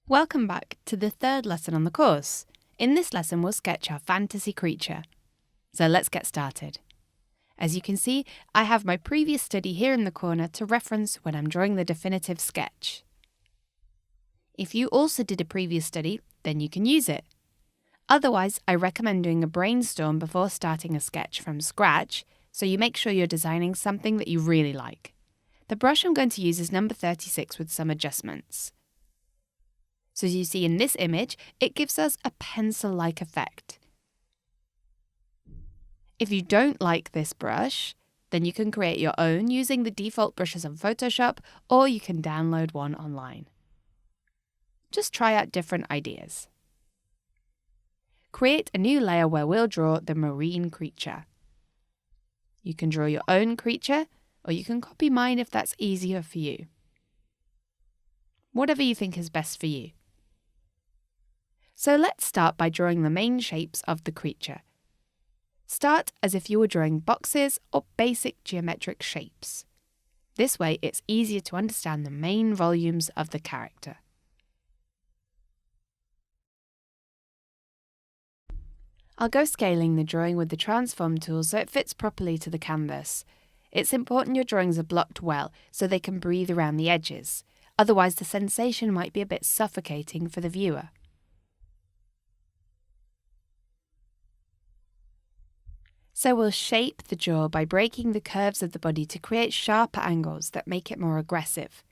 Welcome back to the third lesson on the course. In this lesson, we'll sketch our fantasy creature. So let's get started. As you can see, I have my previous study here in the corner to reference when I'm drawing the definitive sketch. If you also did a previous study, then you can use it. Otherwise, I recommend doing a brainstorm before starting a sketch from scratch, so you make sure you're designing something that you really like. The brush I'm going to use is number 36 with some adjustments. So as you see in this image, it gives us a pencil-like effect. If you don't like this brush, then you can create your own using the default brushes on Photoshop, or you can download one online. Just try out different ideas. Create a new layer where we'll draw the marine creature. You can draw your own creature, or you can copy mine if that's easier for you. Whatever you think is best for you. So let's start by drawing the main shapes of the creature. Start as if you were drawing boxes or basic geometric shapes. This way it's easier to understand the main volumes of the character. I'll go scaling the drawing with the transform tool so it fits properly to the canvas. It's important your drawings are blocked well so they can breathe around the edges. Otherwise the sensation might be a bit suffocating for the viewer. So we'll shape the jaw by breaking the curves of the body to create sharper angles that make it more aggressive.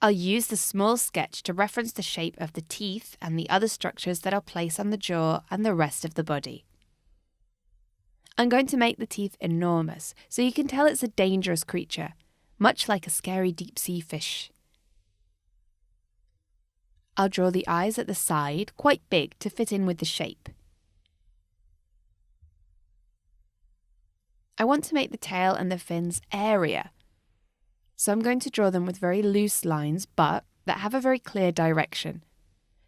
I'll use the small sketch to reference the shape of the teeth and the other structures that I'll place on the jaw and the rest of the body. I'm going to make the teeth enormous, so you can tell it's a dangerous creature, much like a scary deep-sea fish. I'll draw the eyes at the side, quite big, to fit in with the shape. I want to make the tail and the fins airier, so I'm going to draw them with very loose lines, but that have a very clear direction.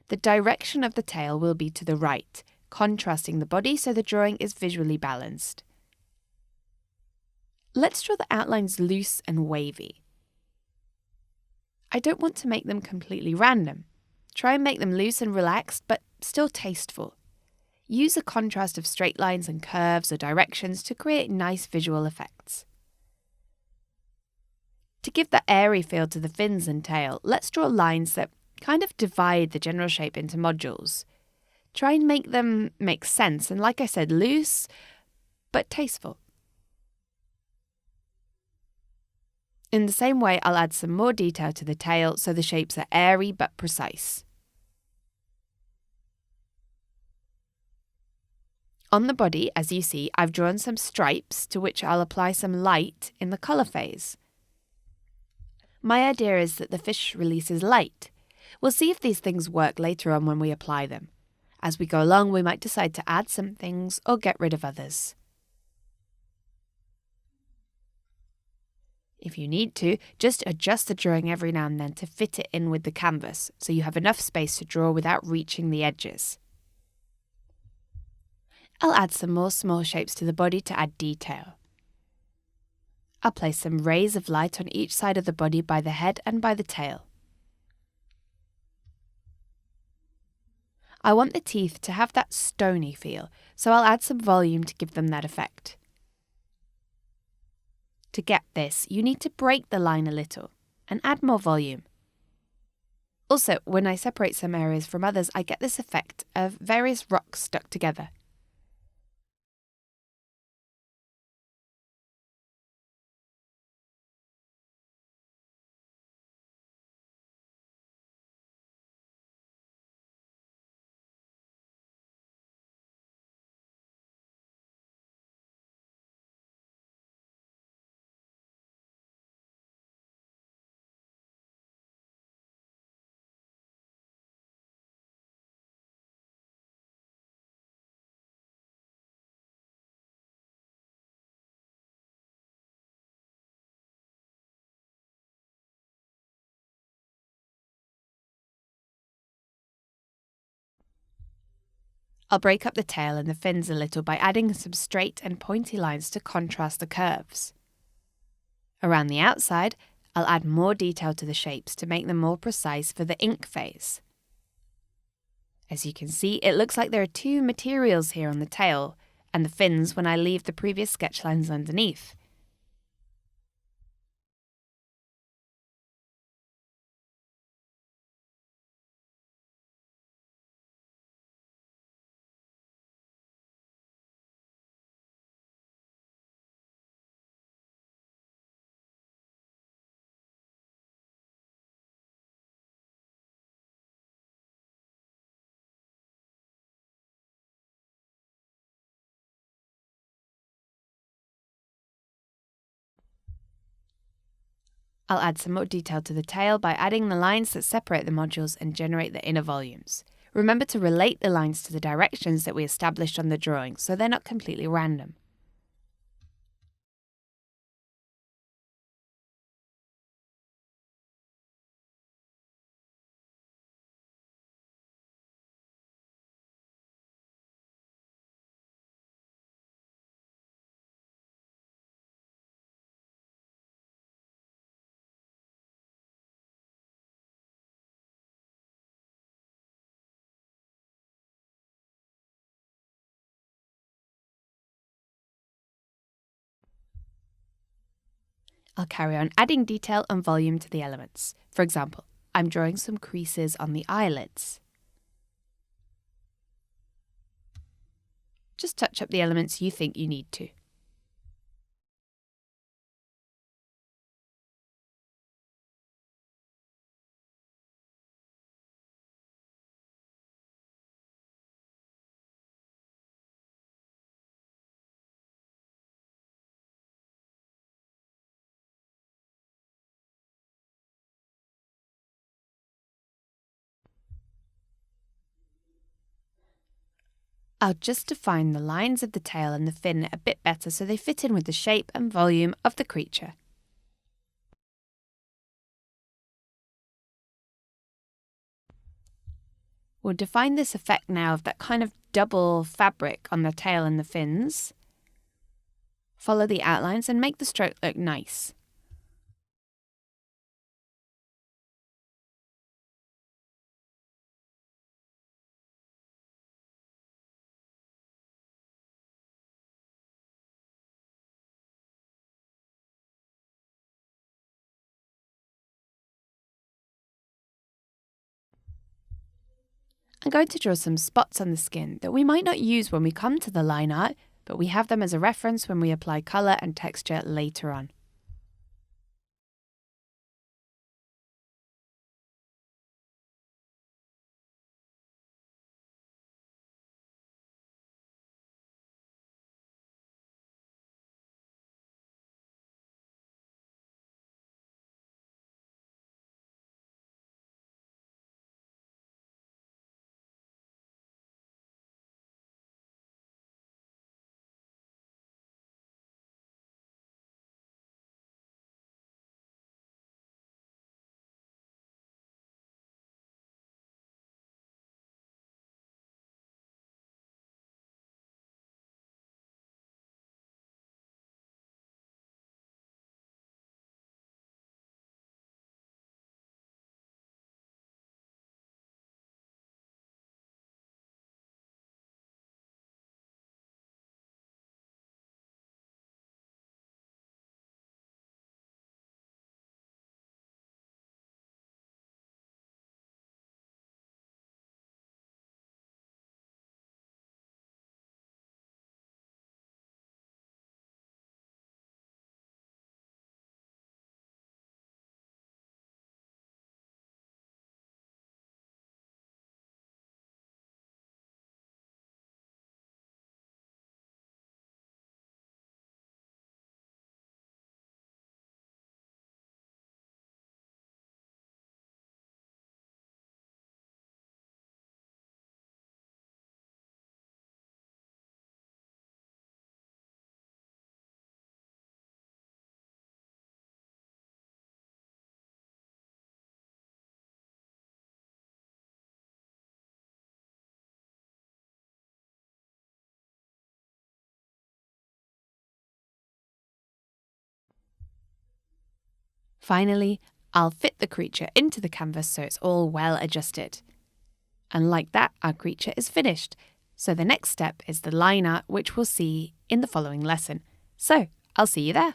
The direction of the tail will be to the right, contrasting the body so the drawing is visually balanced. Let's draw the outlines loose and wavy. I don't want to make them completely random. Try and make them loose and relaxed, but still tasteful. Use a contrast of straight lines and curves or directions to create nice visual effects. To give the airy feel to the fins and tail, let's draw lines that kind of divide the general shape into modules. Try and make them make sense, and like I said, loose, but tasteful. In the same way, I'll add some more detail to the tail so the shapes are airy but precise. On the body, as you see, I've drawn some stripes to which I'll apply some light in the colour phase. My idea is that the fish releases light. We'll see if these things work later on when we apply them. As we go along, we might decide to add some things or get rid of others. If you need to, just adjust the drawing every now and then to fit it in with the canvas, so you have enough space to draw without reaching the edges. I'll add some more small shapes to the body to add detail. I'll place some rays of light on each side of the body by the head and by the tail. I want the teeth to have that stony feel, so I'll add some volume to give them that effect. To get this, you need to break the line a little and add more volume. Also, when I separate some areas from others, I get this effect of various rocks stuck together. I'll break up the tail and the fins a little by adding some straight and pointy lines to contrast the curves. Around the outside, I'll add more detail to the shapes to make them more precise for the ink phase. As you can see, it looks like there are two materials here on the tail, and the fins when I leave the previous sketch lines underneath. I'll add some more detail to the tail by adding the lines that separate the modules and generate the inner volumes. Remember to relate the lines to the directions that we established on the drawing so they're not completely random. I'll carry on adding detail and volume to the elements. For example, I'm drawing some creases on the eyelids. Just touch up the elements you think you need to. I'll just define the lines of the tail and the fin a bit better so they fit in with the shape and volume of the creature. We'll define this effect now of that kind of double fabric on the tail and the fins. Follow the outlines and make the stroke look nice. I'm going to draw some spots on the skin that we might not use when we come to the line art, but we have them as a reference when we apply colour and texture later on. Finally, I'll fit the creature into the canvas so it's all well adjusted. And like that, our creature is finished. So the next step is the line art, which we'll see in the following lesson. So I'll see you there.